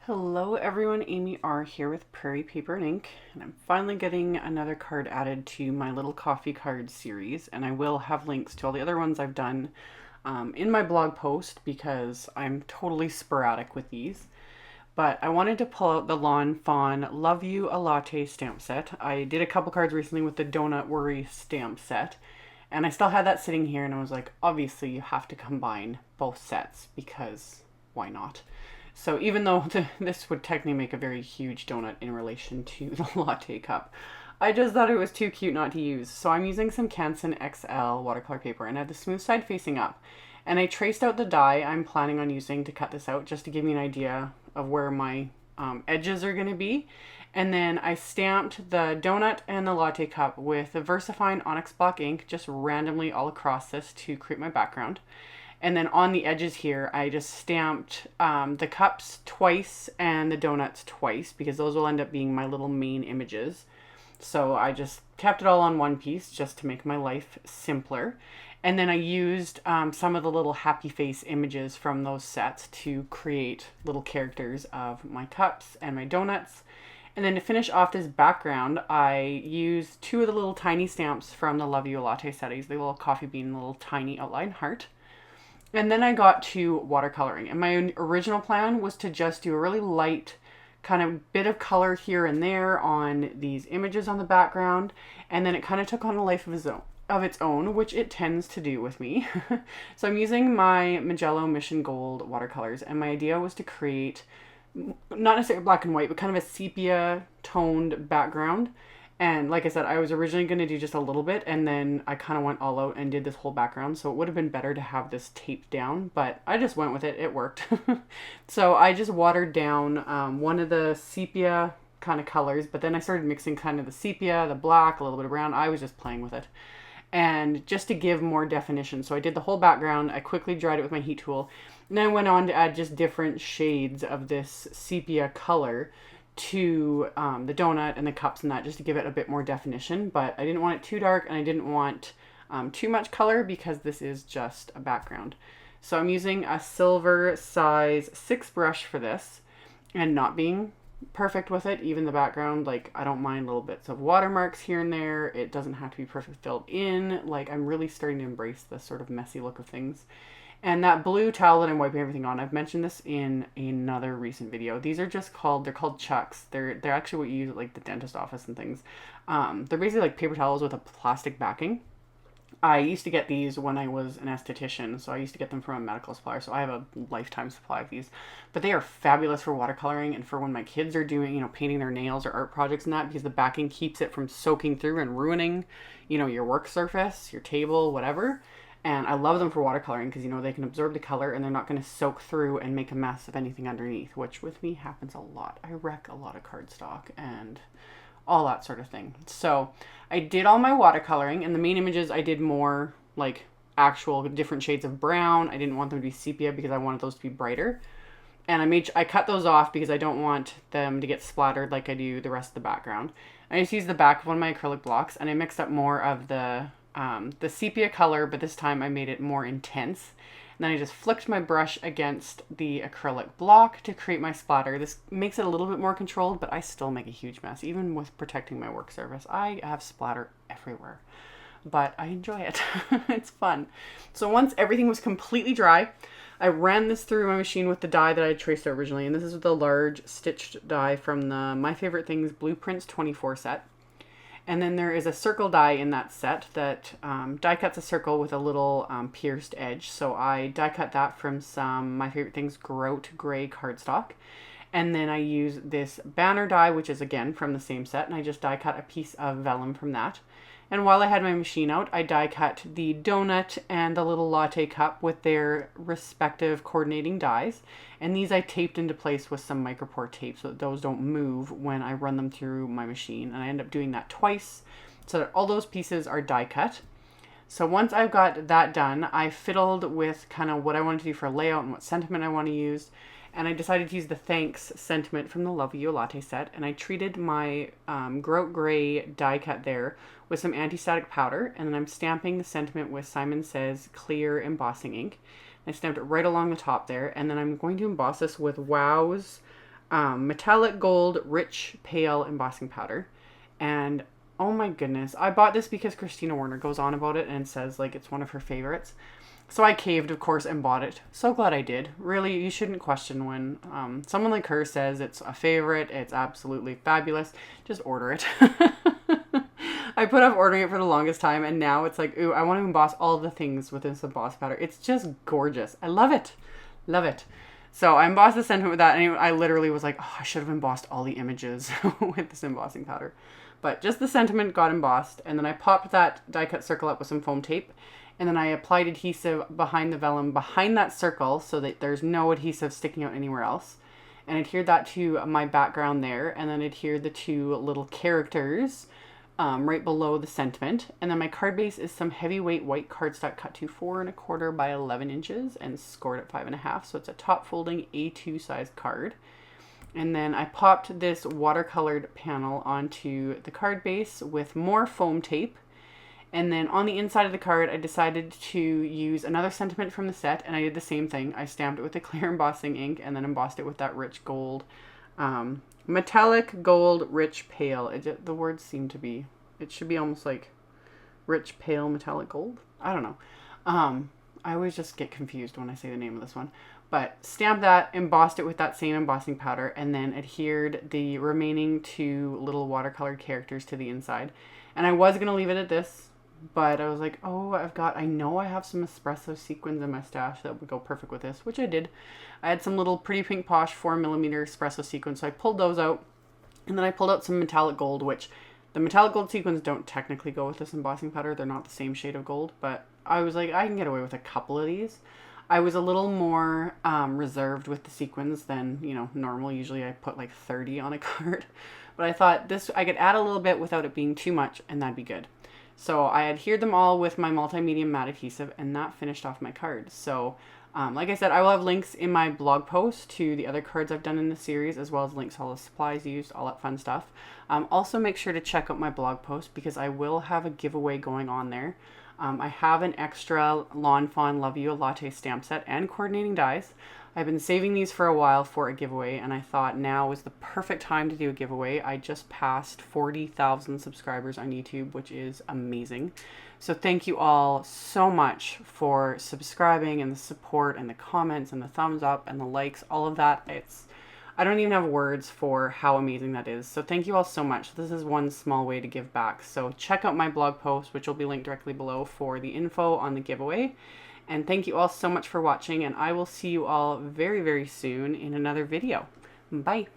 Hello everyone, AmyR here with Prairie Paper and Ink, and I'm finally getting another card added to my little coffee card series, and I will have links to all the other ones I've done in my blog post because I'm totally sporadic with these. But I wanted to pull out the Fawn Love You a Latte stamp set. I did a couple cards recently with the Donut Worry stamp set, and I still had that sitting here, and I was like, obviously you have to combine both sets because why not? So even though this would technically make a very huge donut in relation to the latte cup, I just thought it was too cute not to use. So I'm using some Canson XL watercolor paper and I have the smooth side facing up. And I traced out the die I'm planning on using to cut this out just to give me an idea of where my edges are going to be. And then I stamped the donut and the latte cup with the VersaFine Onyx Block ink just randomly all across this to create my background. And then on the edges here, I just stamped the cups twice and the donuts twice because those will end up being my little main images. So I just kept it all on one piece just to make my life simpler. And then I used some of the little happy face images from those sets to create little characters of my cups and my donuts. And then to finish off this background, I used two of the little tiny stamps from the Love You a Latte set. I used the little coffee bean, little tiny outline heart. And then I got to watercoloring, and my original plan was to just do a really light kind of bit of color here and there on these images on the background, and then it kind of took on a life of its own, which it tends to do with me. So I'm using my Magello Mission Gold watercolors, and my idea was to create not necessarily black and white, but kind of a sepia toned background. And like I said, I was originally going to do just a little bit, and then I kind of went all out and did this whole background. So it would have been better to have this taped down, but I just went with it. It worked. So I just watered down one of the sepia kind of colors, but then I started mixing kind of the sepia, the black, a little bit of brown. I was just playing with it. And just to give more definition. So I did the whole background. I quickly dried it with my heat tool. And then I went on to add just different shades of this sepia color to the donut and the cups and that, just to give it a bit more definition. But I didn't want it too dark and I didn't want too much color because this is just a background. So I'm using a silver size 6 brush for this, and not being perfect with it. Even the background, like, I don't mind little bits of watermarks here and there. It doesn't have to be perfect filled in. Like, I'm really starting to embrace this sort of messy look of things. And that blue towel that I'm wiping everything on, I've mentioned this in another recent video. These are just they're called Chucks. They're actually what you use at like the dentist office and things. They're basically like paper towels with a plastic backing. I used to get these when I was an esthetician, so I used to get them from a medical supplier, so I have a lifetime supply of these. But they are fabulous for watercoloring and for when my kids are doing, painting their nails or art projects and that, because the backing keeps it from soaking through and ruining, your work surface, your table, whatever. And I love them for watercoloring because, they can absorb the color and they're not going to soak through and make a mess of anything underneath, which with me happens a lot. I wreck a lot of cardstock and all that sort of thing. So I did all my watercoloring, and the main images I did more like actual different shades of brown. I didn't want them to be sepia because I wanted those to be brighter. And I cut those off because I don't want them to get splattered like I do the rest of the background. I just used the back of one of my acrylic blocks, and I mixed up more of the sepia color, but this time I made it more intense. And then I just flicked my brush against the acrylic block to create my splatter. This makes it a little bit more controlled, but I still make a huge mess. Even with protecting my work surface, I have splatter everywhere. But I enjoy it. It's fun. So once everything was completely dry, I ran this through my machine with the die that I traced originally. And this is the large stitched die from the My Favorite Things Blueprints 24 set. And then there is a circle die in that set that die cuts a circle with a little pierced edge. So I die cut that from some My Favorite Things Grout Gray cardstock. And then I use this banner die, which is again from the same set. And I just die cut a piece of vellum from that. And while I had my machine out, I die cut the donut and the little latte cup with their respective coordinating dies. And these I taped into place with some micropore tape so that those don't move when I run them through my machine. And I end up doing that twice so that all those pieces are die cut. So once I've got that done, I fiddled with kind of what I wanted to do for layout and what sentiment I want to use. And I decided to use the thanks sentiment from the Love You a Latte set. And I treated my Grout Gray die cut there with some anti-static powder. And then I'm stamping the sentiment with Simon Says clear embossing ink. I stamped it right along the top there. And then I'm going to emboss this with Wow's metallic gold rich pale embossing powder. And oh my goodness, I bought this because Christina Warner goes on about it and says like it's one of her favorites. So I caved, of course, and bought it. So glad I did. Really, you shouldn't question when someone like her says it's a favorite, it's absolutely fabulous. Just order it. I put off ordering it for the longest time, and now it's like, ooh, I want to emboss all the things with this emboss powder. It's just gorgeous. I love it. Love it. So I embossed the sentiment with that, and I literally was like, oh, I should have embossed all the images with this embossing powder. But just the sentiment got embossed, and then I popped that die cut circle up with some foam tape, and then I applied adhesive behind the vellum behind that circle so that there's no adhesive sticking out anywhere else. And adhered that to my background there, and then adhered the two little characters right below the sentiment. And then my card base is some heavyweight white cardstock cut to 4 1/4 by 11 inches and scored at 5 1/2. So it's a top folding A2 size card. And then I popped this watercolored panel onto the card base with more foam tape. And then on the inside of the card, I decided to use another sentiment from the set, and I did the same thing. I stamped it with the clear embossing ink and then embossed it with that rich gold, metallic gold, rich pale. The words seem to be, it should be almost like rich pale metallic gold. I don't know. I always just get confused when I say the name of this one. But stamped that, embossed it with that same embossing powder, and then adhered the remaining 2 little watercolored characters to the inside. And I was going to leave it at this, but I was like, oh, I know I have some espresso sequins in my stash that would go perfect with this, which I did. I had some little Pretty Pink Posh 4mm espresso sequins, so I pulled those out. And then I pulled out some metallic gold, which the metallic gold sequins don't technically go with this embossing powder. They're not the same shade of gold, but I was like, I can get away with a couple of these. I was a little more reserved with the sequins than, normal. Usually I put like 30 on a card. But I thought I could add a little bit without it being too much, and that'd be good. So I adhered them all with my multi-medium matte adhesive, and that finished off my card. So like I said, I will have links in my blog post to the other cards I've done in the series, as well as links to all the supplies used, all that fun stuff. Also make sure to check out my blog post because I will have a giveaway going on there. I have an extra Lawn Fawn Love You a Latte stamp set and coordinating dies. I've been saving these for a while for a giveaway, and I thought now is the perfect time to do a giveaway. I just passed 40,000 subscribers on YouTube, which is amazing. So thank you all so much for subscribing and the support and the comments and the thumbs up and the likes, all of that. I don't even have words for how amazing that is. So thank you all so much. This is one small way to give back. So check out my blog post, which will be linked directly below for the info on the giveaway. And thank you all so much for watching, and I will see you all very, very soon in another video. Bye.